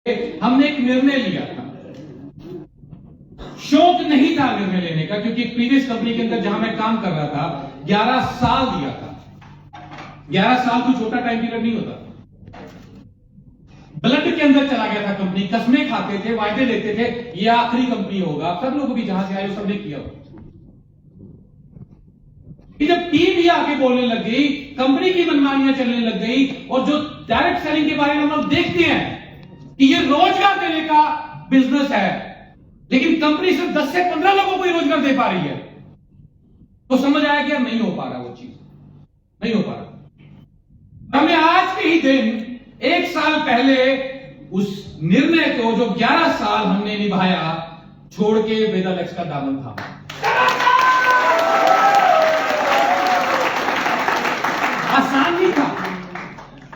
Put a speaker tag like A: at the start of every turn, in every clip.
A: हमने एक निर्णय लिया था, शौक नहीं था निर्णय लेने का, क्योंकि प्रीवियस कंपनी के अंदर जहां मैं काम कर रहा था 11 साल दिया था। 11 साल कोई छोटा टाइम पीरियड नहीं होता। ब्लड के अंदर चला गया था कंपनी, कसमें खाते थे, वायदे लेते थे, ये आखिरी कंपनी होगा। सब लोग भी जहां से आए सबने किया। जब टीम ही आके बोलने लग गई, कंपनी की मनमानियां चलने लग गई, और जो डायरेक्ट सेलिंग के बारे में हम लोग देखते हैं कि ये रोजगार देने का बिजनेस है, लेकिन कंपनी सिर्फ 10 से 15 लोगों को ही रोजगार दे पा रही है, तो समझ आया कि नहीं हो पा रहा, वो चीज नहीं हो पा रहा। हमने आज के ही दिन 1 साल पहले उस निर्णय को, जो 11 साल हमने निभाया, छोड़ के वेदालेक्स का दामन थामा। आसान नहीं था।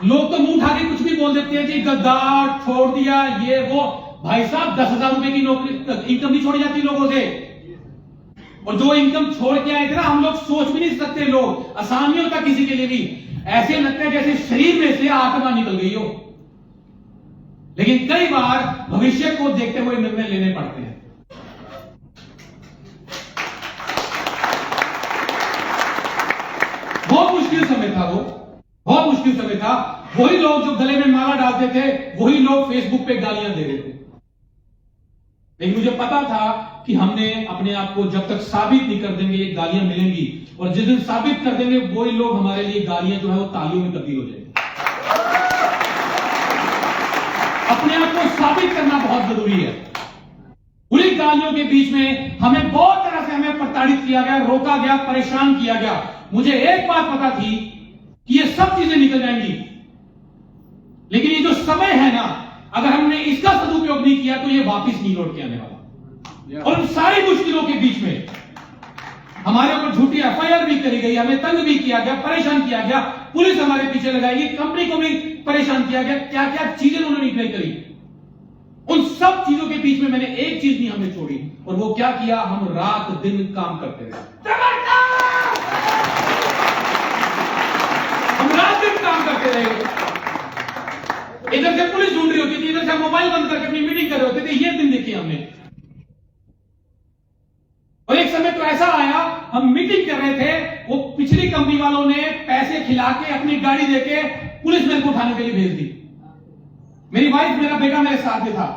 A: लोग तो मुंह उठा के कुछ भी बोल देते हैं कि गद्दार, छोड़ दिया, ये वो। भाई साहब, 10,000 रुपए की नौकरी इनकम नहीं छोड़ी जाती लोगों से, और जो इनकम छोड़ के आए थे ना, हम लोग सोच भी नहीं सकते। लोग आसान नहीं होता किसी के लिए भी, ऐसे लगता है जैसे शरीर में से आत्मा निकल गई हो। लेकिन कई बार भविष्य को देखते हुए निर्णय लेने पड़ते हैं। बहुत मुश्किल समय था वो, बहुत मुश्किल समय था। वही लोग जो गले में माला डालते थे, वही लोग फेसबुक पे गालियां दे रहे थे। लेकिन मुझे पता था कि हमने अपने आप को जब तक साबित नहीं कर देंगे, ये गालियां मिलेंगी, और जिस दिन साबित कर देंगे, वही लोग हमारे लिए गालियां जो है वो तालियों में तब्दील हो जाएंगी। अपने आप को साबित करना बहुत जरूरी है। पूरी गालियों के बीच में हमें बहुत तरह से हमें प्रताड़ित किया गया, रोका गया, परेशान किया गया। मुझे एक बात पता थी कि ये सब चीजें निकल जाएंगी, लेकिन ये जो समय है ना, अगर हमने इसका सदुपयोग नहीं किया तो ये वापस नहीं लौट के आने वाला। और उन सारी मुश्किलों के बीच में हमारे ऊपर झूठी एफआईआर भी करी गई, हमें तंग भी किया गया, परेशान किया गया, पुलिस हमारे पीछे लगाई, कंपनी को भी परेशान किया गया। क्या क्या चीजें उन्होंने नहीं करी। उन सब चीजों के बीच में मैंने एक चीज नहीं हमने छोड़ी, और वो क्या किया, हम रात दिन काम करते रहे। हम रात दिन काम करते रहे। इधर से पुलिस ढूंढ रही होती थी, इधर से मोबाइल बंद करके अपनी मीटिंग कर रहे होते थे। ये दिन देखिए हमने। और एक समय तो ऐसा आया, हम मीटिंग कर रहे थे, वो पिछली कंपनी वालों ने पैसे खिला के, अपनी गाड़ी देके पुलिस मैन को उठाने के लिए भेज दी। मेरी वाइफ, मेरा बेटा मेरे साथ में था,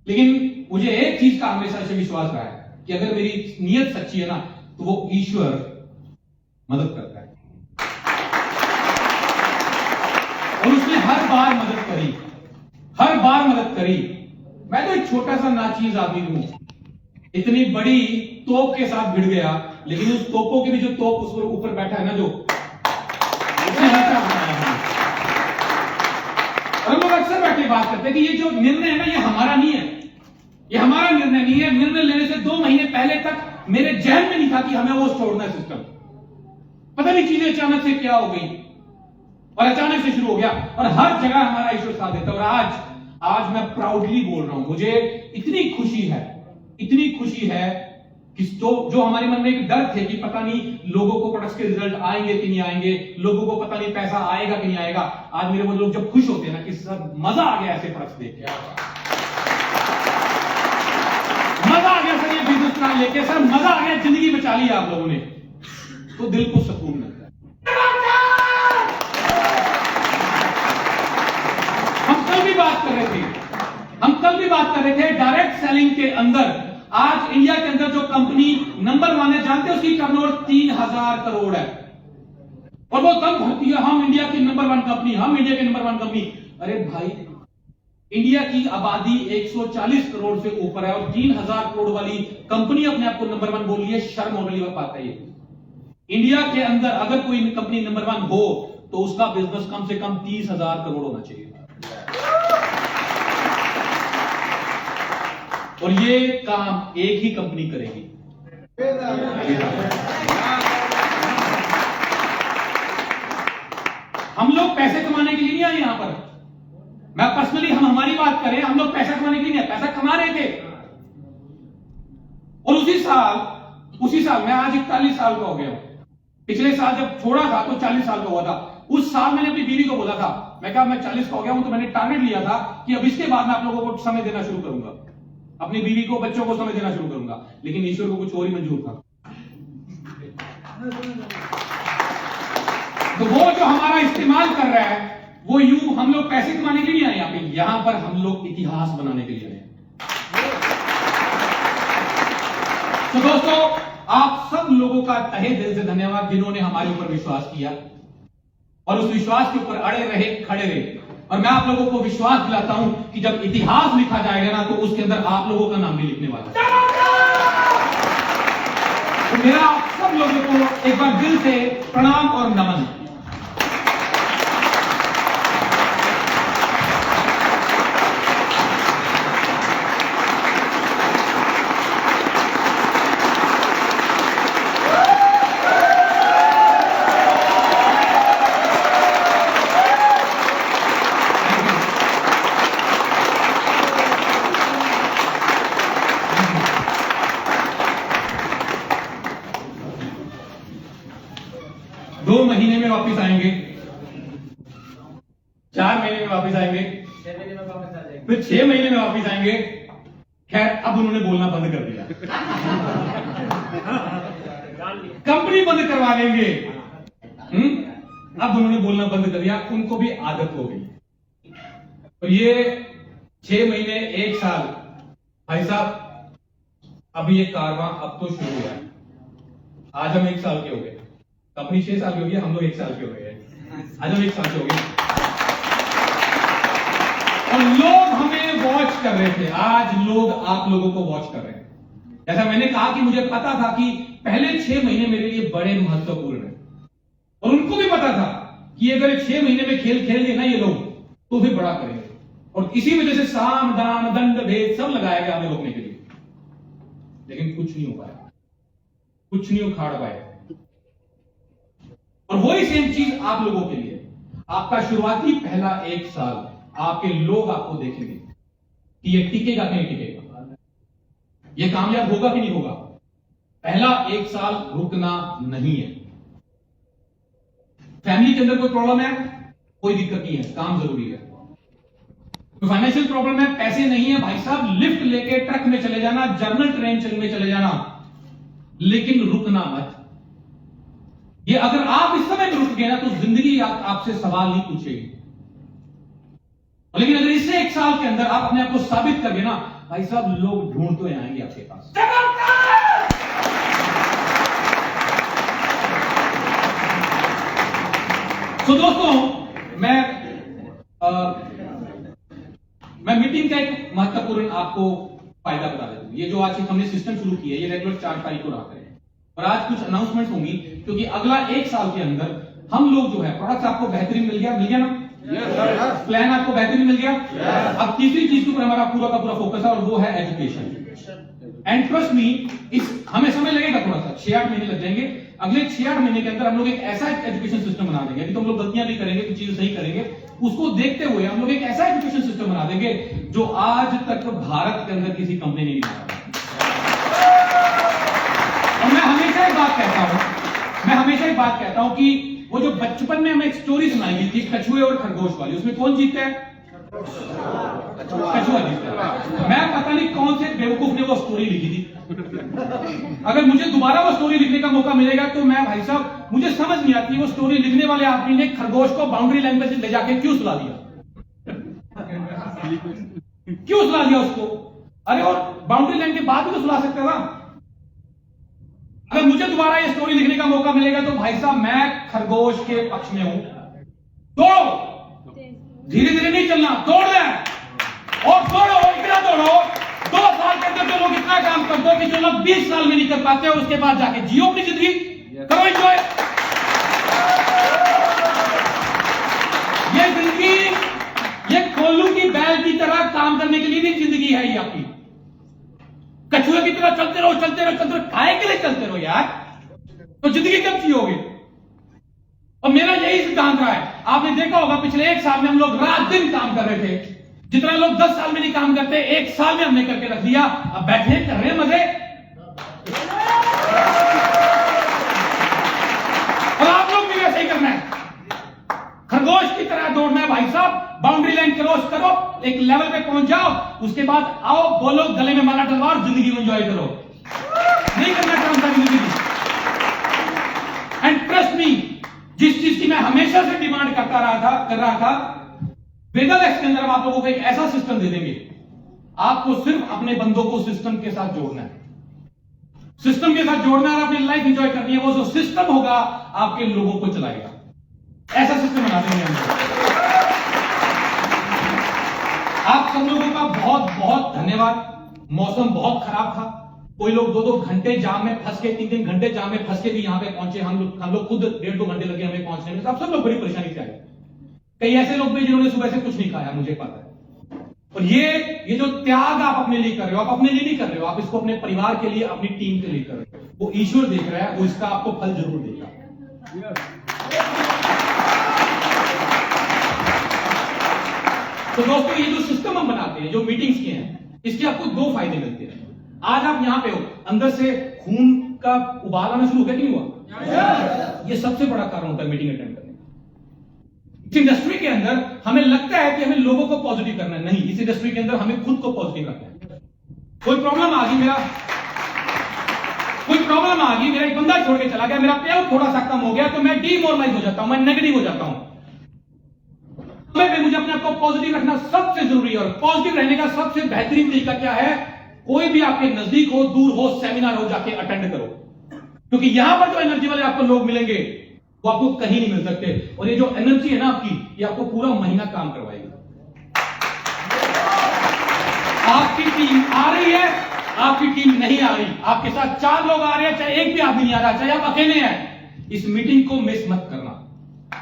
A: लेकिन मुझे एक चीज का हमेशा से विश्वास रहा है कि अगर मेरी नीयत सच्ची है ना, तो वो ईश्वर मदद करता है। और उसने हर बार मदद करी, हर बार मदद करी। मैं तो एक छोटा सा नाचीज आदमी हूं, इतनी बड़ी तोप के साथ भिड़ गया, लेकिन उस तोपों के भी जो तोप उस ऊपर बैठा है ना, जो उसने हल्का बनाया है। और हम लोग अक्सर बैठे बात करते हैं कि ये जो निर्णय है ना, ये हमारा नहीं है, ये हमारा निर्णय नहीं है। निर्णय लेने से 2 महीने पहले तक मेरे जहन में नहीं था कि हमें वो छोड़ना है सिस्टम। पता नहीं चीजें अचानक से क्या हो गई, और अचानक से शुरू हो गया, और हर जगह हमारा ईश्वर साथ देता है। और आज मैं प्राउडली बोल रहा हूं, मुझे इतनी खुशी है, इतनी खुशी है कि जो हमारे मन में एक डर थे कि पता नहीं लोगों को प्रोडक्ट्स के रिजल्ट आएंगे कि नहीं आएंगे, लोगों को पता नहीं पैसा आएगा कि नहीं आएगा। आज मेरे वो लोग जब खुश होते हैं ना कि सर मजा आ गया ऐसे प्रोडक्ट्स देख के, मजा आ गया सर ये बिजनेस प्लान लेके, सर मजा आ गया, जिंदगी बचा ली आप लोगों ने, तो दिल को सुकून मिलता है। हम कल भी बात कर रहे थे डायरेक्ट सेलिंग के अंदर। आज इंडिया के अंदर जो कंपनी नंबर 1 है, जानते हैं उसकी टर्नओवर 3000 करोड़ है, और वो तब भरती है, हम इंडिया की नंबर 1 कंपनी, हम इंडिया की नंबर 1 कंपनी। अरे भाई, इंडिया की आबादी 140 करोड़ से ऊपर है, और 3000 करोड़ वाली कंपनी अपने आप को नंबर 1 बोल रही है। शर्म होने वाली बात है ये। इंडिया के अंदर अगर कोई कंपनी नंबर 1 हो, तो उसका बिजनेस कम से कम 30,000 करोड़ होना चाहिए। और ये काम एक ही कंपनी करेगी। हम लोग पैसे कमाने के लिए नहीं आए यहां पर। मैं पर्सनली, हम हमारी बात करें, हम लोग पैसा कमाने के लिए नहीं, पैसा कमा रहे थे। और उसी साल मैं आज 41 साल का हो गया हूं। पिछले साल जब छोड़ा था तो 40 साल का हुआ था। उस साल मैंने अपनी बीवी को बोला था मैं कहा मैं 40 का हो गया हूं, तो मैंने टारगेट लिया था कि अब इसके बाद मैं आप लोगों को समय देना शुरू करूंगा, अपनी बीवी को, बच्चों को समय देना शुरू करूंगा। लेकिन ईश्वर को कुछ और ही मंजूर था। तो वो जो हमारा इस्तेमाल कर रहा है, वो यूं हम लोग पैसे कमाने के लिए नहीं आए यहाँ पे, यहां पर हम लोग इतिहास बनाने के लिए आए। तो दोस्तों, आप सब लोगों का तहे दिल से धन्यवाद जिन्होंने हमारे ऊपर विश्वास किया और उस विश्वास के ऊपर अड़े रहे, खड़े रहे। और मैं आप लोगों को विश्वास दिलाता हूं कि जब इतिहास लिखा जाएगा ना, तो उसके अंदर आप लोगों का नाम भी लिखने वाला है। तो मेरा आप सब लोगों को एक बार दिल से प्रणाम और नमन। दो महीने में वापस आएंगे, 4 महीने में वापस आएंगे,
B: 6 महीने में वापस आ जाएंगे,
A: फिर 6 महीने में वापस आएंगे। खैर, अब उन्होंने बोलना बंद कर दिया। कंपनी बंद करवा लेंगे। अब उन्होंने बोलना बंद कर दिया, उनको भी आदत हो गई। और ये 6 महीने, 1 साल, भाई साहब, अभी ये कारवां अब तो शुरू हुआ है। आज हम 1 साल के हो गए, कंपनी 6 साल की हो गई, हम लोग 1 साल के हो गए। आज हम 1 साल के हो गए और लोग हमें वॉच कर रहे थे। आज लोग आप लोगों को वॉच कर रहे हैं। जैसा मैंने कहा कि मुझे पता था कि पहले 6 महीने मेरे लिए बड़े महत्वपूर्ण है, और उनको भी पता था कि अगर 6 महीने में खेल खेल लिए ना ये लोग, तो फिर बड़ा करेंगे। और इसी वजह से साम दाम दंड भेद सब लगाया गया हमें रोकने के लिए, लेकिन कुछ नहीं हो पाया, कुछ नहीं उखाड़ पाए। और वही सेम चीज आप लोगों के लिए, आपका शुरुआती पहला 1 साल आपके लोग आपको देखेंगे कि ये टिकेगा कि नहीं टिकेगा, ये कामयाब होगा कि नहीं होगा। पहला 1 साल रुकना नहीं है। फैमिली के अंदर कोई प्रॉब्लम है, कोई दिक्कत नहीं है, काम जरूरी है। कोई फाइनेंशियल प्रॉब्लम है, पैसे नहीं है, भाई साहब लिफ्ट लेके ट्रक में चले जाना, जर्नल ट्रेन में चले जाना, लेकिन रुकना मत। ये अगर आप इस समय रुक गए ना, तो जिंदगी आपसे सवाल नहीं पूछेगी। लेकिन अगर इससे 1 साल के अंदर आप अपने आप को साबित कर गए ना, भाई साहब लोग ढूंढते आएंगे आपके पास। तो दोस्तों, मैं मीटिंग का एक महत्वपूर्ण आपको फायदा बता देता हूं। ये जो आज हमने सिस्टम शुरू किया है, ये रेगुलर 4 तारीख को रखते हैं, और आज कुछ अनाउंसमेंट होंगी, क्योंकि अगला 1 साल के अंदर हम लोग जो है, प्रोडक्ट आपको बेहतरीन मिल गया ना, प्लान आपको बेहतरीन मिल गया। अब तीसरी चीज के ऊपर हमारा पूरा का पूरा फोकस है, और वो है एजुकेशन। एंड ट्रस्ट मी, इस हमें समय लगेगा, थोड़ा सा 6-8 महीने लग जाएंगे। अगले 6-8 महीने के अंदर हम लोग एक ऐसा एजुकेशन सिस्टम बना देंगे। अभी तो हम लोग गलतियां भी करेंगे, कुछ चीजें सही करेंगे, उसको देखते हुए हम लोग एक ऐसा एजुकेशन सिस्टम बना देंगे जो आज तक भारत के अंदर किसी कंपनी ने नहीं बनाया। और मैं हमेशा एक बात कहता हूं कि वो जो बचपन में हमें एक स्टोरी सुनाई गई थी, कछुए और खरगोश वाली, उसमें कौन जीतता है? कछुआ जीतता है। मैं पता नहीं कौन से बेवकूफ ने वो स्टोरी लिखी थी। अगर मुझे दोबारा वो स्टोरी लिखने का मौका मिलेगा, तो मैं, भाई साहब, मुझे समझ नहीं आती वो स्टोरी लिखने वाले आदमी ने खरगोश को बाउंड्री लाइन पर ले जाके क्यों सुला दिया। क्यों सुला दिया उसको? अरे और बाउंड्री लाइन के बाद भी तो सुला सकता था। अगर मुझे दोबारा ये स्टोरी लिखने का मौका मिलेगा, तो भाई साहब मैं खरगोश के पक्ष में हूं। दौड़ो, धीरे धीरे नहीं चलना, दौड़ ले, और दौड़ो, इतना दौड़ो 2 साल के अंदर जो लोग इतना काम करते हो कि जो लोग 20 साल में नहीं कर पाते, और उसके बाद जाके जियो अपनी जिंदगी, करो एंजॉय। ये जिंदगी, ये कोल्लू की बैल की तरह काम करने के लिए नहीं जिंदगी है ये आपकी। कछुए की तरह चलते रहो, चलते रहो, चलते रहो, काहे के लिए चलते रहो यार? तो जिंदगी कब जियोगे? और मेरा यही सिद्धांत रहा है। आपने देखा होगा पिछले 1 साल में हम लोग रात दिन काम कर रहे थे। जितना लोग 10 साल में नहीं काम करते, 1 साल में हमने करके रख दिया। अब बैठे कर रहे हैं मजे, और आप लोग भी वैसे ही करना है, खरगोश की तरह दौड़ना है भाई साहब। बाउंड्री लाइन क्रॉस करो, एक लेवल पे पहुंच जाओ, उसके बाद आओ बोलो गले में माला डलवा और जिंदगी को एंजॉय करो। नहीं करना चाहता जिंदगी। एंड ट्रस्ट मी, जिस चीज की मैं हमेशा से डिमांड कर रहा था, वेगल एक्स के अंदर हम आप लोगों को एक ऐसा सिस्टम दे देंगे, आपको सिर्फ अपने बंदों को सिस्टम के साथ जोड़ना है, सिस्टम के साथ जोड़ना है, अपनी लाइफ एंजॉय करनी है। वो जो सिस्टम होगा आपके लोगों को चलाएगा। ऐसा सिस्टम बना देंगे हम। आप सब लोगों का बहुत बहुत धन्यवाद। मौसम बहुत खराब था, कोई लोग 2-2 घंटे जाम में फंस के, 3-3 घंटे जाम में फंस के भी यहां पे पहुंचे। हम लोग खुद 1.5-2 घंटे लगे हमें पहुंचने में। सब लोग बड़ी परेशानी से आए। कई ऐसे लोग भी जिन्होंने सुबह से कुछ नहीं खाया, मुझे पता है। और ये जो त्याग आप अपने लिए कर रहे हो, आप अपने लिए नहीं कर रहे हो, आप इसको अपने परिवार के लिए, अपनी टीम के लिए कर रहे हो। वो ईश्वर देख रहा है, वो इसका आपको फल जरूर देगा। तो दोस्तों, ये जो सिस्टम हम बनाते हैं, जो मीटिंग्स के हैं, इसके आपको 2 फायदे मिलते हैं। आज आप यहां पे हो, अंदर से खून का उबाल आना शुरू हो गया, नहीं हुआ? ये सबसे बड़ा कारण होता है मीटिंग अटेंड करने। इस इंडस्ट्री के अंदर हमें लगता है कि हमें लोगों को पॉजिटिव करना है। नहीं, इस इंडस्ट्री के अंदर हमें खुद को पॉजिटिव रखना है। कोई प्रॉब्लम आ गई, मेरा एक बंदा छोड़ के चला गया, मेरा पे आउट थोड़ा सा कम हो गया, तो मैं डीमोरलाइज हो जाता हूं, मैं नेगेटिव हो जाता हूं। मुझे अपने आप को पॉजिटिव रखना सबसे जरूरी है। और पॉजिटिव रहने का सबसे बेहतरीन तरीका क्या है? कोई भी आपके नजदीक हो, दूर हो, सेमिनार हो, जाके अटेंड करो। क्योंकि यहां पर जो एनर्जी वाले आपको लोग मिलेंगे, वो आपको कहीं नहीं मिल सकते। और ये जो एनर्जी है ना आपकी, ये आपको पूरा महीना काम करवाएगी। आपकी टीम आ रही है, आपकी टीम नहीं आ रही, आपके साथ 4 लोग आ रहे हैं, चाहे एक भी आदमी नहीं आ रहा, चाहे आप अकेले हैं, इस मीटिंग को मिस मत करना।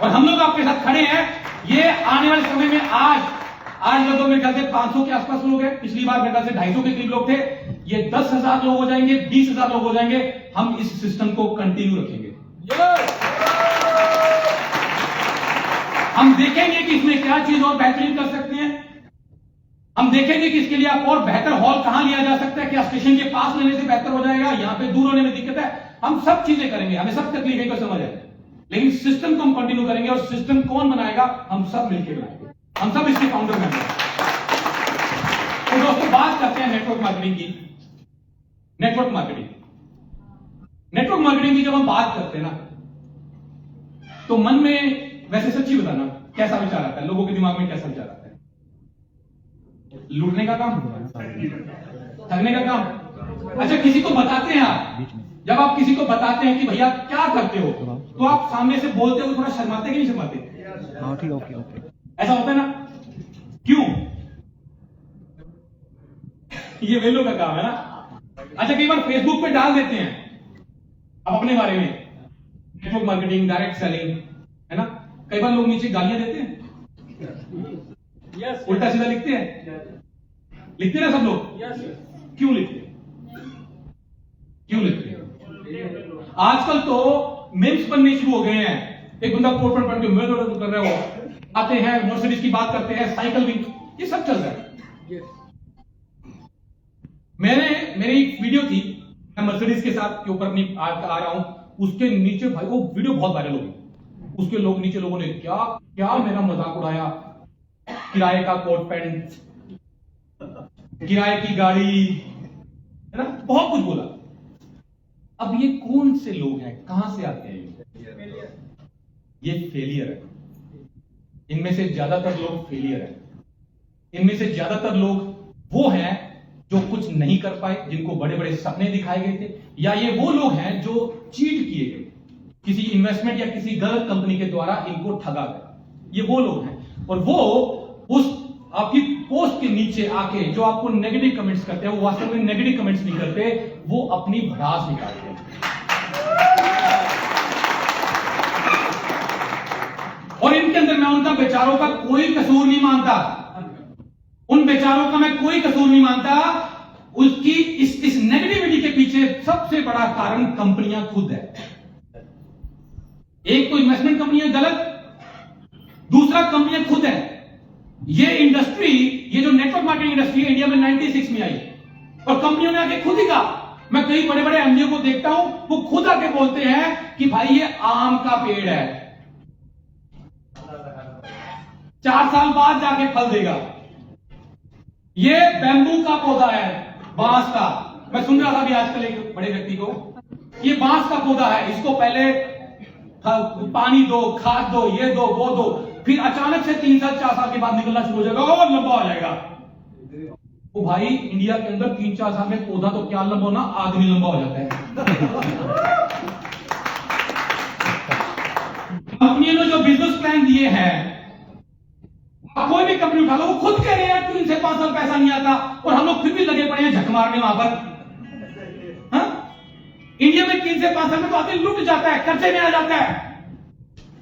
A: और हम लोग आपके साथ खड़े हैं। ये आने वाले समय में आज लगभग मेरे ख्याल से 500 के आसपास लोग हैं। पिछली बार मेरे ख्याल से 250 के करीब लोग थे। ये 10,000 लोग हो जाएंगे, 20,000 लोग हो जाएंगे। हम इस सिस्टम को कंटिन्यू रखेंगे। हम देखेंगे कि इसमें क्या चीज और बेहतरीन कर सकते हैं। हम देखेंगे कि इसके लिए आप और बेहतर हॉल कहां लिया जा सकता है, क्या स्टेशन के पास लेने से बेहतर हो जाएगा, यहां पे दूर होने में दिक्कत है। हम सब चीजें करेंगे, हमें सब तकलीफें को समझ है, लेकिन सिस्टम को हम कंटिन्यू करेंगे। और सिस्टम कौन बनाएगा? हम सब मिलकर बनाएंगे। हम सब इसके फाउंडर मेंबर हैं। तो दोस्तों, बात करते हैं नेटवर्क मार्केटिंग की। नेटवर्क मार्केटिंग की जब हम बात करते हैं ना, तो मन में, वैसे सच्ची बताना, कैसा विचार आता है? लोगों के दिमाग में कैसा विचार आता है? लूटने का काम, ठगने का काम। अच्छा, किसी को बताते हैं आप, जब आप किसी को बताते हैं कि भैया क्या करते हो, तो आप सामने से बोलते हो थोड़ा शर्माते कि नहीं शर्माते?
C: हाँ, ठीक, ओके।
A: ऐसा होता है ना? क्यों? ये वेलों का काम है ना। अच्छा, कई बार फेसबुक पे डाल देते हैं अब अपने बारे में, नेटवर्क मार्केटिंग, डायरेक्ट सेलिंग, है ना। कई बार लोग नीचे गालियां देते हैं, उल्टा सीधा लिखते हैं, लिखते हैं ना सब लोग। क्यों लिखते हैं? आजकल तो मीम्स बनने शुरू हो गए हैं। एक बंदा कोट पहन के मैं कर रहे हो, आते हैं, मर्सिडीज की बात करते हैं, साइकिल भी, ये सब चल रहा है। मेरी एक वीडियो थी, मैं मर्सिडीज के साथ के ऊपर अपनी आ रहा हूं, उसके नीचे भाई वो वीडियो बहुत वायरल हो गई। उसके नीचे लोगों ने क्या मेरा मजाक उड़ाया, किराए का कोट पैंट, किराए की गाड़ी, है ना, बहुत कुछ बोला। अब ये कौन से लोग हैं, कहां से आते हैं? ये फेलियर है। इनमें से ज्यादातर लोग फेलियर है। इनमें से ज्यादातर लोग वो हैं जो कुछ नहीं कर पाए, जिनको बड़े बड़े सपने दिखाए गए थे, या ये वो लोग हैं जो चीट किए गए, किसी इन्वेस्टमेंट या किसी गलत कंपनी के द्वारा इनको ठगा गया। ये वो लोग हैं। और वो उस आपकी पोस्ट के नीचे आके जो आपको नेगेटिव कमेंट्स करते हैं, वो वास्तव में नेगेटिव कमेंट्स नहीं करते, वो अपनी भड़ास निकालते हैं। और इनके अंदर मैं उनका बेचारों का कोई कसूर नहीं मानता, उन बेचारों का मैं कोई कसूर नहीं मानता। उसकी इस नेगेटिविटी के पीछे सबसे बड़ा कारण कंपनियां खुद है। एक तो इन्वेस्टमेंट कंपनी है गलत, दूसरा कंपनियां खुद है। ये इंडस्ट्री, ये जो नेटवर्क मार्केटिंग इंडस्ट्री है, इंडिया में 96 में आई, और कंपनियों ने आके खुद ही कहा। मैं कई बड़े बड़े एमडीओ को देखता हूं, वो खुद आके बोलते हैं कि भाई ये आम का पेड़ है, 4 साल बाद जाके फल देगा। ये बैम्बू का पौधा है, बांस का। मैं सुन रहा था अभी आजकल एक बड़े व्यक्ति को, ये बांस का पौधा है, इसको पहले पानी दो, खाद दो, ये दो, वो दो, फिर अचानक से 3 साल 4 साल के बाद निकलना शुरू हो जाएगा और लंबा हो जाएगा। तो भाई इंडिया के अंदर 3-4 साल में पौधा तो क्या लंबा होना, आदमी लंबा हो जाता है। कंपनी ने जो बिजनेस प्लान दिए हैं, कोई भी कंपनी उठा लो, वो खुद कह रहे हैं 3 से 5 साल पैसा नहीं आता और हम लोग फिर भी लगे पड़े हैं झक मारने वहां पर। इंडिया में 3 से 5 साल में तो आदमी लुट जाता है, कर्जे में आ जाता है।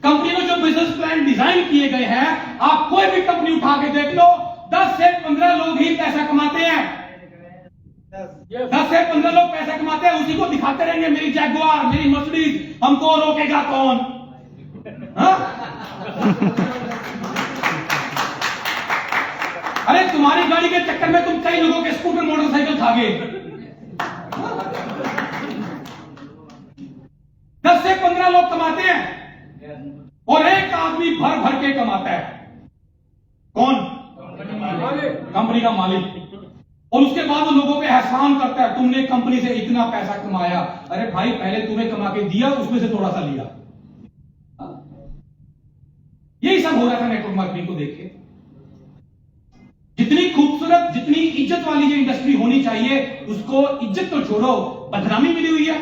A: कंपनी में जो बिजनेस प्लान डिजाइन किए गए हैं, आप कोई भी कंपनी उठा के देख लो, 10 से 15 लोग ही पैसा कमाते हैं। 10 से 15 लोग पैसा कमाते हैं, उसी को दिखाते रहेंगे, मेरी जैगुआर, मेरी मर्सिडीज, हमको रोकेगा कौन? अरे तुम्हारी गाड़ी के चक्कर में तुम कई लोगों के स्कूटर मोटरसाइकिल खा गए। 10 से 15 लोग कमाते हैं और एक आदमी भर भर के कमाता है। कौन? कंपनी का मालिक। और उसके बाद वो लोगों पे एहसान करता है, तुमने कंपनी से इतना पैसा कमाया। अरे भाई पहले तुम्हें कमा के दिया, उसमें से थोड़ा सा लिया। यही सब हो रहा था नेटवर्क मार्केटिंग को देख के। जितनी खूबसूरत, जितनी इज्जत वाली ये इंडस्ट्री होनी चाहिए, उसको इज्जत तो छोड़ो, बदनामी मिली हुई है,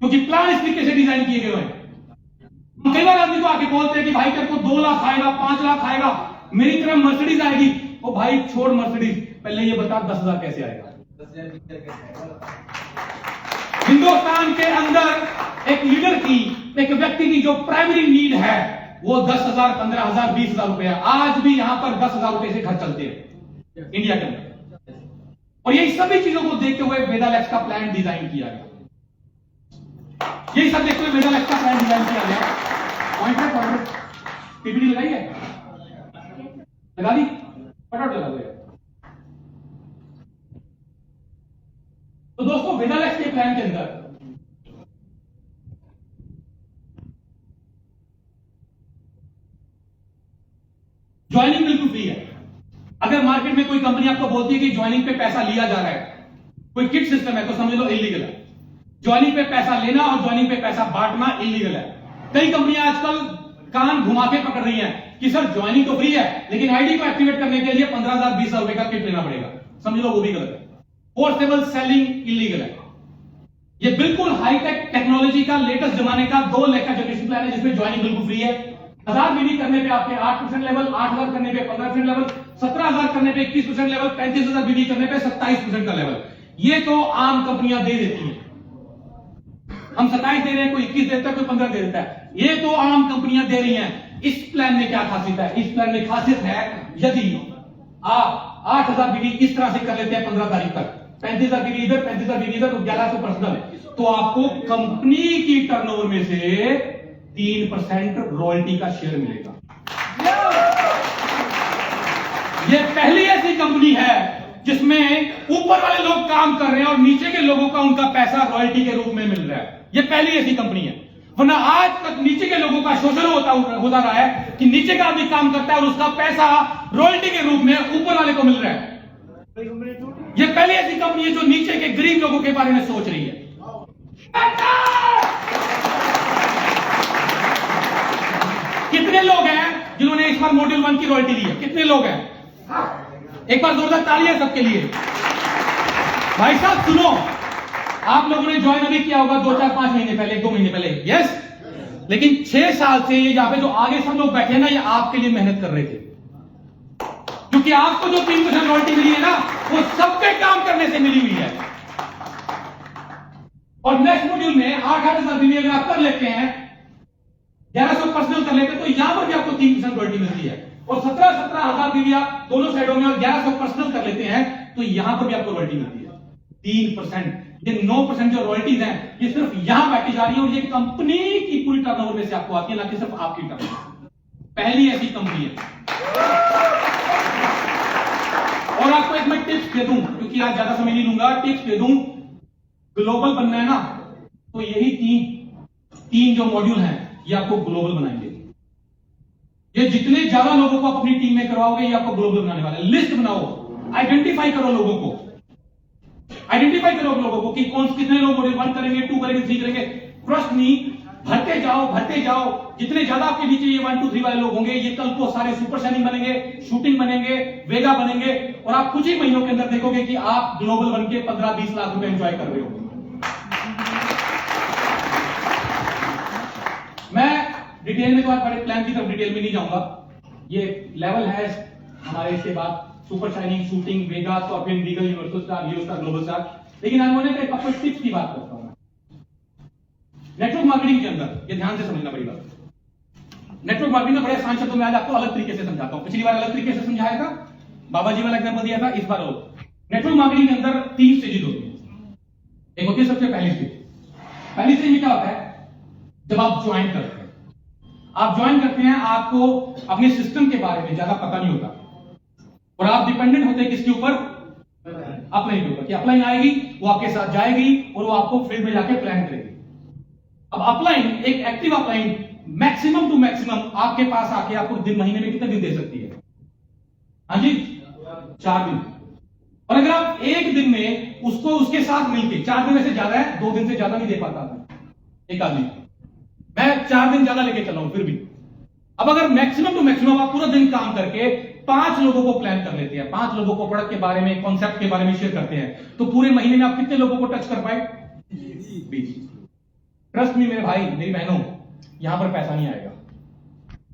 A: क्योंकि प्लान इस तरीके से डिजाइन किए गए हैं। कई बार आदमी को आके बोलते हैं कि भाई तेरे को 2 लाख आएगा, 5 लाख आएगा, मेरी तरफ मर्सिडीज आएगी। ओ भाई छोड़ मर्सिडीज, पहले ये बता 10,000 कैसे आएगा? हिंदुस्तान के अंदर एक लीडर की, एक व्यक्ति की जो प्राइमरी नीड है वो 10,000, 15,000, 20,000 रुपया। आज भी यहां पर 10,000 रुपए से घर चलते हैं इंडिया के अंदर। और यही सभी चीजों को देखते हुए वेदालेक्स का प्लान डिजाइन किया गया। यही सब देखते हुए वेदालेक्स का प्लान डिजाइन किया गया। पॉइंट पीपीटी लगाई है, लगा दी, फटाफट लगा दो। तो दोस्तों वेदालेक्स के प्लान के अंदर ज्वाइनिंग बिल्कुल फ्री है। अगर मार्केट में कोई कंपनी आपको बोलती है कि ज्वाइनिंग पे पैसा लिया जा रहा है, कोई किट सिस्टम है, तो समझ लो इलीगल है। ज्वाइनिंग पे पैसा लेना और ज्वाइनिंग पे पैसा बांटना इलीगल है। कई कंपनियां आजकल कान घुमा के पकड़ रही हैं कि सर ज्वाइनिंग तो फ्री है, लेकिन आईडी को एक्टिवेट करने के लिए 15,000, 20,000 रुपए का किट लेना पड़ेगा। समझ लो वो भी गलत है। फोर्सेबल सेलिंग इलीगल है। ये बिल्कुल हाईटेक टेक्नोलॉजी का लेटेस्ट जमाने का 2 लाख का जनरेशन प्लान है, जिसमें ज्वाइनिंग बिल्कुल फ्री है। 1000 बीडी करने पे आपके 8% लेवल, 8,000 करने पे 15% लेवल, 17,000 करने पे 21% लेवल, 35,000 बीडी करने पे 27% का लेवल। ये तो आम कंपनियां दे देती हैं। हम 27 दे रहे हैं, कोई 21 देता है, कोई 15 दे देता है। ये तो आम कंपनियां दे रही हैं। इस प्लान में क्या खासियत है? इस प्लान में खासियत है, यदि आप 8,000 बीडी इस तरह से कर लेते हैं 15 तारीख तक, 35,000 बीडी इधर, 35,000 बीडी इधर, तो 1100 पर्सनल, तो आपको कंपनी की टर्नओवर में से 3% रॉयल्टी का शेयर मिलेगा। यह पहली ऐसी कंपनी है जिसमें ऊपर वाले लोग काम कर रहे हैं और नीचे के लोगों का उनका पैसा रॉयल्टी के रूप में मिल रहा है। यह पहली ऐसी कंपनी है। वरना आज तक नीचे के लोगों का शोषण होता रहा है कि नीचे का आदमी काम करता है और उसका पैसा रॉयल्टी के रूप में ऊपर वाले को मिल रहा है। यह पहली ऐसी कंपनी है जो नीचे के गरीब लोगों के बारे में सोच रही है। कितने लोग हैं जिन्होंने इस बार मॉड्यूल 1 की रॉयल्टी ली है? कितने लोग हैं? एक बार जोरदार तालियां सबके लिए। भाई साहब सुनो, आप लोगों ने ज्वाइन अभी किया होगा 2, 4, 5 महीने पहले, 2 महीने पहले, यस। लेकिन 6 साल से ये यहाँ पे जो आगे सब लोग बैठे ना, ये आपके लिए मेहनत कर रहे थे, क्योंकि आपको जो 3% रॉयल्टी मिली है ना, वो सबके काम करने से मिली हुई है। और नेक्स्ट मॉड्यूल में 8,000 बीवी अगर आप कर लेते हैं, 1100 पर्सनल कर लेते हैं, तो यहां पर भी आपको 3% रॉयल्टी मिलती है। और 17,000 बीवी आप दोनों साइडों में और 1100 पर्सनल कर लेते हैं, तो यहां पर भी आपको रॉयल्टी मिलती है 3%। ये 9% जो रॉयल्टीज हैं, ये सिर्फ यहां बैठी जा रही है और ये कंपनी की पूरी टर्नओवर में से आपको आती है, ना कि सिर्फ आपकी टर्नओवर। पहली ऐसी कंपनी है। और आपको एक मैं टिप्स दे दूं, क्योंकि आज ज्यादा समय नहीं लूंगा, टिप्स दे दूं। ग्लोबल बनना है ना, तो यही तीन जो मॉड्यूल हैं, ये आपको ग्लोबल बनाएंगे। ये जितने ज्यादा लोगों को आप अपनी टीम में करवाओगे ये आपको ग्लोबल बनाने वाला है। लिस्ट बनाओ, आइडेंटिफाई करो लोगों को, आइडेंटिफाई करो लोगों को कि कौन कितने लोग मॉड्यूल 1 करेंगे, 2 करेंगे, 3 करेंगे। ट्रस्ट मी, भरते जाओ। जितने ज्यादा आपके नीचे ये 1 2 3 वाले लोग होंगे, ये कल को सारे सुपर शाइनिंग बनेंगे, शूटिंग बनेंगे, वेगा बनेंगे, और आप कुछ ही महीनों के अंदर देखोगे कि आप ग्लोबल बन के 15-20 लाख रुपए एंजॉय कर रहे हो। मैं डिटेल में तो आज बड़े प्लान की तरफ डिटेल में नहीं जाऊंगा। ये लेवल है हमारे, इसके बाद सुपर शाइनिंग, शूटिंग, वेगा, स्कॉर्पियन, रीगल, यूनिवर्सल स्टार, जियो स्टार, ग्लोबल स्टार। लेकिन आज मैंने एक आपको टिप्स की बात करता हूं। नेटवर्क मार्केटिंग के अंदर ये ध्यान से समझना बड़ी बात है। नेटवर्क मार्केटिंग में बड़े आसान शब्दों में आज आपको अलग तरीके से समझाता हूं। पिछली बार अलग तरीके से समझाया था, बाबा जी वाला एग्जांपल दिया था, इस बार नेटवर्क मार्केटिंग के अंदर 3 स्टेजेस होती है। एक होती है सबसे पहली स्टेज। पहली स्टेज में क्या होता है, जब आप ज्वाइन करते हैं, आपको अपने सिस्टम के बारे में ज्यादा पता नहीं होता और आप डिपेंडेंट होते हैं किसके ऊपर, अपलाइन के ऊपर, कि अपलाइन आएगी, वो आपके साथ जाएगी और वो आपको फील्ड में जाके प्लान करेगी। अब अपलाइन, एक active upline maximum to maximum आपके पास आके आपको दिन महीने में कितने दिन दे सकती है? हाँ जी, 4 दिन। और अगर आप एक दिन में उसको उसके साथ मिलके, 4 दिन से ज्यादा है, 2 दिन से ज्यादा नहीं दे पाता था एक आदमी, मैं 4 दिन ज्यादा लेके चला हूं फिर भी। अब अगर मैक्सिमम टू मैक्सिमम आप पूरा दिन काम करके 5 लोगों को प्लान कर लेते हैं, 5 लोगों को प्रोडक्ट के बारे में, कॉन्सेप्ट के बारे में शेयर करते हैं, तो पूरे महीने में आप कितने लोगों को टच कर पाए? 20। ट्रस्ट मी मेरे भाई, मेरी बहनों, यहां पर पैसा नहीं आएगा।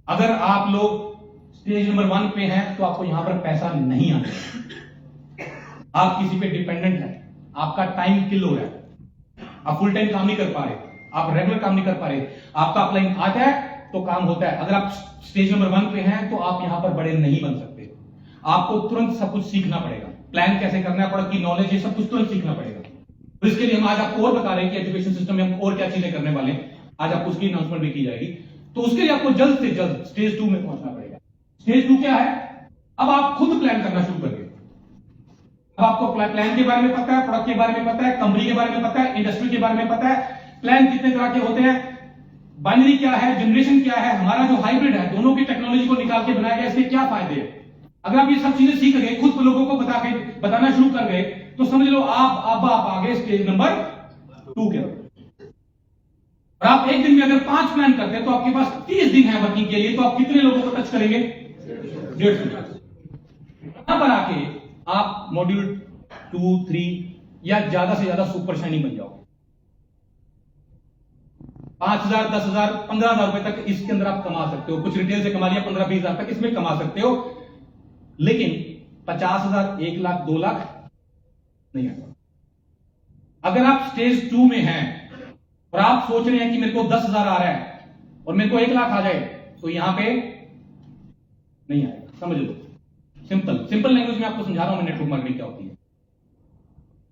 A: अगर आप लोग स्टेज नंबर 1 पे हैं तो आपको यहां पर पैसा नहीं आएगा। आप किसी पे डिपेंडेंट हैं, आपका टाइम किल हो रहा है, आप फुल टाइम काम नहीं कर पा रहे, आप रेगुलर काम नहीं कर पा रहे, आपका अपलाइन आता है तो काम होता है। अगर आप स्टेज नंबर 1 पे हैं तो आप यहां पर बड़े नहीं बन सकते। आपको तुरंत सब कुछ सीखना पड़ेगा, प्लान कैसे करना है, प्रोडक्ट की नॉलेज, ये सब कुछ तुरंत सीखना पड़ेगा। तो इसके लिए हम आज आपको और बता रहे हैं कि एजुकेशन सिस्टम में हम और क्या चीजें करने वाले हैं। आज आपको उसकी अनाउंसमेंट भी की जाएगी। तो उसके लिए आपको जल्द से जल्द स्टेज 2 में पहुंचना पड़ेगा। स्टेज 2 क्या है? अब आप खुद प्लान करना शुरू करिए। अब आपको प्लान के बारे में पता है, प्रोडक्ट के बारे में पता है, कंपनी के बारे में पता है, इंडस्ट्री के बारे में पता है, प्लान कितने तरह के होते हैं, बाइनरी क्या है, जनरेशन क्या है, हमारा जो हाइब्रिड है, दोनों की टेक्नोलॉजी को निकाल के बनाया गया, इसके क्या फायदे हैं। अगर आप ये सब चीजें सीख गए, खुद लोगों को बताना शुरू कर गए, तो समझ लो आप आगे स्टेज नंबर 2 के। और आप एक दिन में अगर 5 प्लान करते हैं तो आपके पास 30 दिन है वर्किंग के लिए, तो आप कितने लोगों को टच करेंगे? 150। यहां पर आके आप मॉड्यूल 2, 3 या ज्यादा से ज्यादा सुपर शाइनिंग बन जाओ। 5,000, 10,000, 15,000 रुपए तक इसके अंदर आप कमा सकते हो। कुछ रिटेल से कमा लिया 15-20 हजार तक इसमें कमा सकते हो, लेकिन 50,000, 1 लाख, 2 लाख नहीं आता। अगर आप स्टेज 2 में हैं और आप सोच रहे हैं कि मेरे को 10,000 आ रहा है और मेरे को 1 लाख आ जाए, तो यहां पे नहीं आएगा। समझ लो, सिंपल लैंग्वेज में आपको समझा रहा हूं मैं नेटवर्क मार्केटिंग क्या होती है।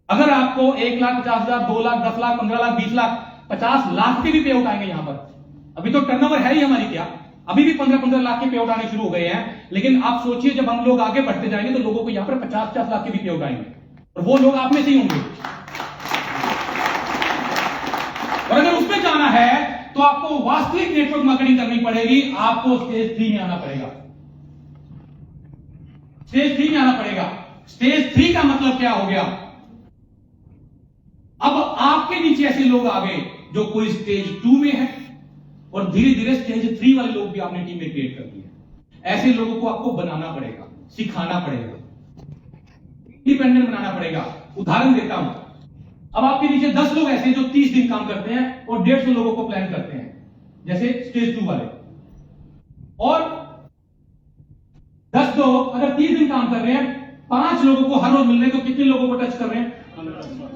A: अगर आपको 1,50,000, 2 लाख, 10 लाख, 15 लाख, 20 लाख, 50 लाख के भी पे आउट आएंगे। यहां पर अभी तो टर्नओवर है ही हमारी क्या, अभी भी 15-15 लाख के पे आउट आने शुरू हो गए हैं। लेकिन आप सोचिए जब हम लोग आगे बढ़ते जाएंगे तो लोगों को यहां पर 50-50 लाख के भी पे आउट आएंगे, और वो लोग आप में से ही होंगे। और अगर उसमें जाना है तो आपको वास्तविक नेटवर्क मार्केटिंग करनी पड़ेगी। आपको स्टेज 3 में आना पड़ेगा। स्टेज 3 में आना पड़ेगा। स्टेज 3 का मतलब क्या हो गया? अब आपके नीचे ऐसे लोग आ गए जो कोई स्टेज 2 में है, और धीरे धीरे स्टेज 3 वाले लोग भी आपने टीम में क्रिएट कर दिए। ऐसे लोगों को आपको बनाना पड़ेगा, सिखाना पड़ेगा, इंडिपेंडेंट बनाना पड़ेगा। उदाहरण देता हूं, अब आपके नीचे 10 लोग ऐसे जो 30 दिन काम करते हैं और 150 लोगों को प्लान करते हैं, जैसे स्टेज 2 वाले। और 10 लोग अगर 30 दिन काम कर रहे हैं, 5 लोगों को हर रोज मिल रहे हैं, तो कितने लोगों को टच कर रहे हैं?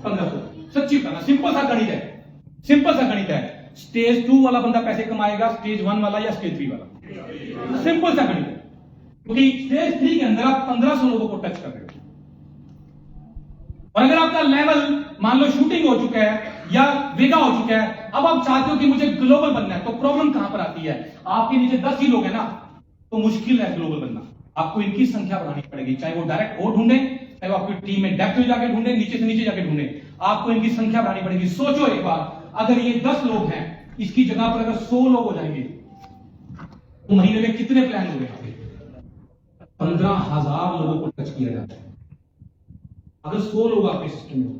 A: 1500। सच्ची बताना, सिंपल सा गणित है, सिंपल सा गणित है। स्टेज 2 वाला बंदा पैसे कमाएगा, स्टेज 1 वाला या स्टेज 3 वाला? सिंपल सा गणित है, क्योंकि स्टेज 3 के अंदर आप 1500 लोगों को टच कर रहे हो। और अगर आपका लेवल मान लो शूटिंग हो चुका है या वेगा हो चुका है, अब आप चाहते हो कि मुझे ग्लोबल बनना है, तो प्रॉब्लम कहां पर आती है? आपके नीचे 10 ही लोग हैं ना, तो मुश्किल है ग्लोबल बनना। आपको इनकी संख्या बढ़ानी पड़ेगी, चाहे वो डायरेक्ट वो ढूंढे, चाहे वो आपकी टीम में डेप्थ में जाके ढूंढे, नीचे से नीचे जाके ढूंढे, आपको इनकी संख्या बढ़ानी पड़ेगी। सोचो एक बार, अगर ये 10 लोग हैं, इसकी जगह पर अगर 100 लोग हो जाएंगे, तो महीने में कितने प्लान हो गए? 15,000 लोगों को टच किया जाता है। अगर 100 लोग आपके सिस्टम में हो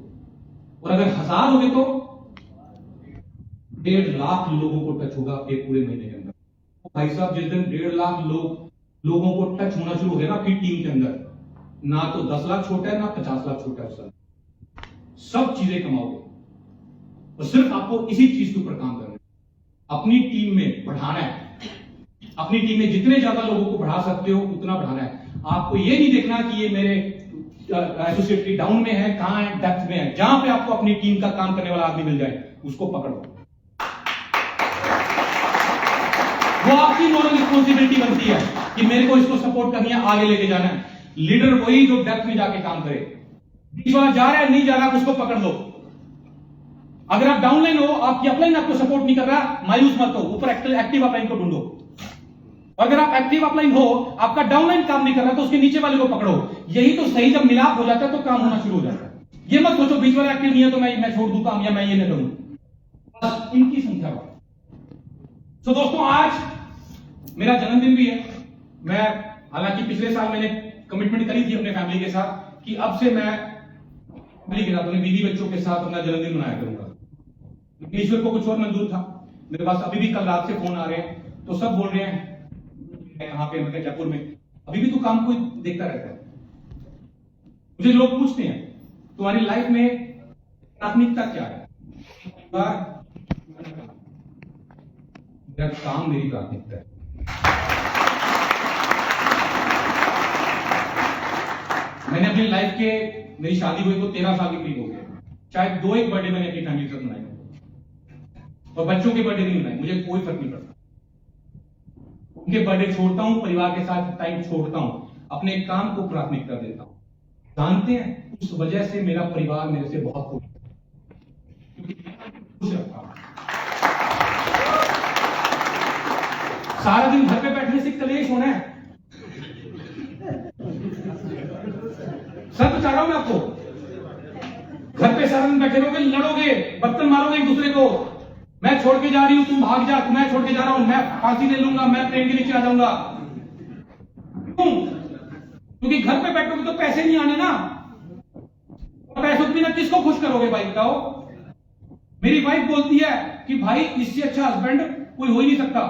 A: और अगर 1000 हो गए तो 1.5 लाख लोगों को टच होगा आपके पूरे महीने के अंदर। भाई साहब, जिस दिन 1.5 लाख लोगों को टच होना शुरू हो गया ना आपकी टीम के अंदर, ना तो 10 लाख छोटा है ना 50 लाख छोटा है, सर सब चीजें कमाओगे और सिर्फ आपको इसी चीज के ऊपर काम करना है। अपनी टीम में बढ़ाना है, अपनी टीम में जितने ज्यादा लोगों को बढ़ा सकते हो उतना बढ़ाना है। आपको ये नहीं देखना कि ये मेरे एसोसिएट डाउन में है, कहां है, डेप्थ में है। जहां पे आपको अपनी टीम का काम करने वाला आदमी मिल जाए उसको पकड़ो। वो आपकी मॉरल रिस्पॉन्सिबिलिटी बनती है कि मेरे को इसको सपोर्ट करनी है, आगे लेके जाना है। लीडर वही जो डेप्थ में जाके काम करे। बीच वाला जा रहा है नहीं जा रहा, उसको पकड़ लो। अगर आप डाउनलाइन हो, आपकी अपलाइन आपको सपोर्ट नहीं कर रहा, मायूस मत हो, ऊपर एक्टिव अपलाइन को ढूंढो। अगर आप एक्टिव अपलाइन हो, आपका डाउनलाइन काम नहीं कर रहा, तो उसके नीचे वाले को पकड़ो। यही तो सही, जब मिलाप हो जाता है तो काम होना शुरू हो जाता है। ये मत सोचो बीच वाला एक्टिव नहीं है तो मैं छोड़ दूं काम, या मैं ये नहीं करूं। बस इनकी संख्या बढ़। तो दोस्तों, आज मेरा जन्मदिन भी है। मैं हालांकि पिछले साल मैंने कमिटमेंट करी थी अपने फैमिली के साथ कि अब से मैं फैमिली के साथ, अपने बीवी बच्चों के साथ अपना जन्मदिन मनाया करूंगा। लेकिन ईश्वर को कुछ और मंजूर था। मेरे पास अभी भी कल रात से फोन आ रहे हैं, तो सब बोल रहे हैं कहां पे, मैं जयपुर में। अभी भी तो काम कोई देखता रहता है। मुझे लोग पूछते हैं तुम्हारी लाइफ में प्राथमिकता क्या है? मेरा काम मेरी प्राथमिकता है। मैंने अपनी लाइफ के, मेरी शादी हुई को 13 साल के करीब हो गए। शायद 2-1 बर्थडे मैंने अपनी फैमिली के साथ मनाए और बच्चों के बर्थडे नहीं मनाए। मुझे कोई फर्क नहीं पड़ता। उनके बर्थडे छोड़ता हूं, परिवार के साथ टाइम छोड़ता हूं, अपने काम को प्राथमिकता देता हूं। जानते हैं, उस वजह से मेरा परिवार मेरे से बहुत खुश रखता हूं। सारा दिन घर पे बैठने से कलेश होना है। सब बता रहा हूं मैं आपको। घर पे सारा दिन बैठे रहोगे, लड़ोगे, बर्तन मारोगे एक दूसरे को। मैं छोड़ के जा रही हूं, तुम भाग जा, मैं छोड़ के जा रहा हूं, मैं फांसी ले लूंगा, मैं ट्रेन के नीचे आ जाऊंगा। क्यों? क्योंकि घर पे बैठोगे तो पैसे नहीं आने ना। पैसों के बिना किसको खुश करोगे भाई, बताओ। मेरी वाइफ बोलती है कि भाई इससे अच्छा हस्बैंड कोई हो ही नहीं सकता।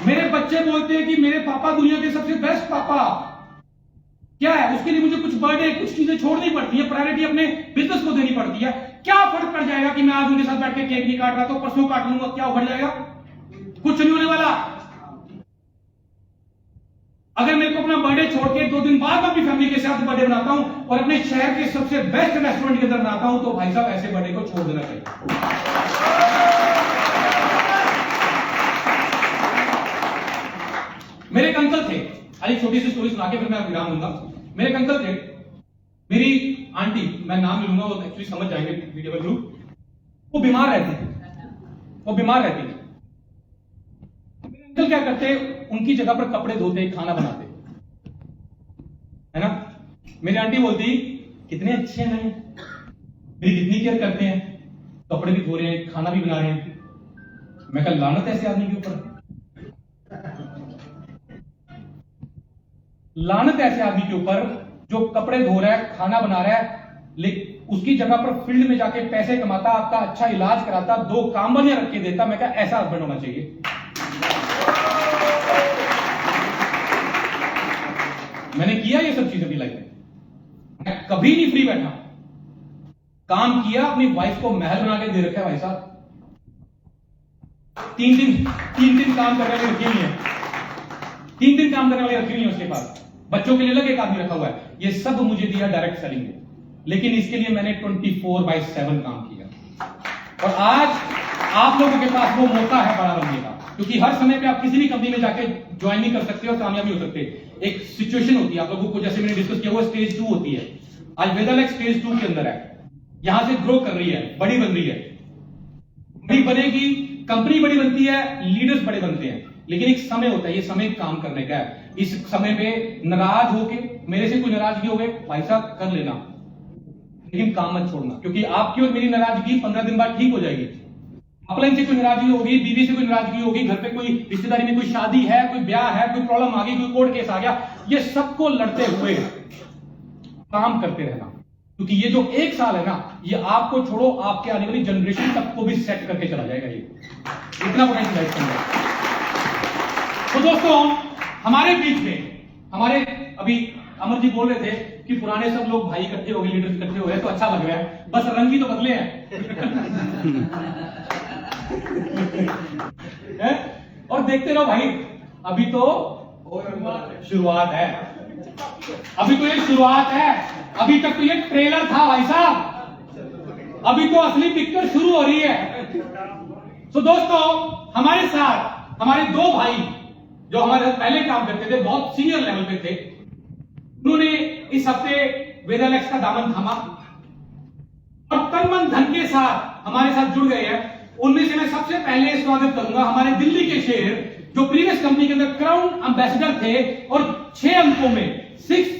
A: मेरे बच्चे बोलते हैं कि मेरे पापा दुनिया के सबसे बेस्ट पापा। क्या है, उसके लिए मुझे कुछ बर्थडे, कुछ चीजें छोड़नी पड़ती है, प्रायोरिटी अपने बिजनेस को देनी पड़ती है। क्या फर्क पड़ जाएगा कि मैं आज उनके साथ बैठ के केक नहीं काट रहा तो परसों काट लूंगा, क्या उभर जाएगा? कुछ नहीं होने वाला। अगर मेरे को अपना बर्थडे छोड़ के 2 दिन बाद अपनी फैमिली के साथ बर्थडे बनाता हूं और अपने शहर के सबसे बेस्ट रेस्टोरेंट के अंदर बनाता हूं, तो भाई साहब ऐसे बर्थडे को छोड़ देना चाहिए। मेरे एक अंकल थे, एक छोटी सी स्टोरी सुना के फिर मैं विराम दूंगा। मेरे एक अंकल थे, मेरी आंटी, मैं नाम लूंगा, वो एक्चुअली समझ जाएंगे वीडियो के थ्रू। वो बीमार रहती थी। मेरे अंकल क्या करते, उनकी जगह पर कपड़े धोते, खाना बनाते, है ना। मेरी आंटी बोलती कितने अच्छे हैं, मेरी कितनी केयर करते हैं, कपड़े भी धो रहे हैं, खाना भी बना रहे हैं। मैं कल लानत ऐसे आदमी के ऊपर, लानत ऐसे आदमी के ऊपर जो कपड़े धो रहा है, खाना बना रहा है, लेकिन उसकी जगह पर फील्ड में जाके पैसे कमाता, आपका अच्छा इलाज कराता, 2 कामबनियां रख के देता। मैं क्या, ऐसा हस्बैंड होना चाहिए। मैंने किया ये सब चीजें अपनी लाइफ में। मैं कभी नहीं फ्री बैठा, काम किया, अपनी वाइफ को महल बना के दे रखा है भाई साहब। 3 दिन काम करने वाली रखी हुई है, 3 दिन काम करने वाली रखी हुई है उसके पास। बच्चों के लिए अलग एक आदमी रखा हुआ है। ये सब मुझे दिया डायरेक्ट सेलिंग में, लेकिन इसके लिए मैंने 24/7 काम किया। और आज आप लोगों के पास वो मौका है बड़ा बनने का, क्योंकि हर समय पे आप किसी भी कंपनी में जाके ज्वाइन नहीं कर सकते और कामयाबी हो सकते। एक सिचुएशन होती है आप लोगों को, जैसे मैंने डिस्कस किया, वो स्टेज 2 होती है। आज वेदालेक्स स्टेज 2 के अंदर है, यहां से ग्रो कर रही है, बड़ी बन रही है, बड़ी बनेगी, कंपनी बड़ी बनती है, लीडर्स बड़े बनते हैं। लेकिन एक समय होता है, ये समय काम करने का है। इस समय पे नाराज होके, मेरे से कोई नाराजगी हो गई, भाई साहब कर लेना, लेकिन काम मत छोड़ना, क्योंकि आपकी और मेरी नाराजगी 15 दिन बाद ठीक हो जाएगी। अपलाइन से कोई नाराजगी होगी, बीवी से कोई नाराजगी होगी, घर पे कोई रिश्तेदारी में कोई शादी है, कोई ब्याह है, कोई प्रॉब्लम आ गई, कोई कोर्ट केस आ गया, ये सबको लड़ते हुए काम करते रहना, क्योंकि ये जो 1 साल है ना, ये आपको छोड़ो आपके आने वाली जनरेशन तक को भी सेट करके चला जाएगा। ये इतना पोटेंशियल है। तो दोस्तों, हमारे बीच में हमारे अभी अमर जी बोल रहे थे कि पुराने सब लोग भाई इकट्ठे हो गए, लीडर्स इकट्ठे हो गए, तो अच्छा लग रहा है, बस रंग ही तो बदले हैं। और देखते रहो भाई, अभी तो शुरुआत है, अभी तो ये शुरुआत है, अभी तक तो ये ट्रेलर था भाई साहब, अभी तो असली पिक्चर शुरू हो रही है। तो दोस्तों, हमारे साथ हमारे 2 भाई जो हमारे साथ पहले काम करते थे, बहुत सीनियर लेवल पे थे, उन्होंने इस हफ्ते वेदालेक्स का दामन थामा और तन मन धन के साथ हमारे साथ जुड़ गए हैं। उनमें से मैं सबसे पहले स्वागत करूंगा हमारे दिल्ली के शेर, जो प्रीवियस कंपनी के अंदर क्राउन एम्बेसडर थे और 6 अंकों में 6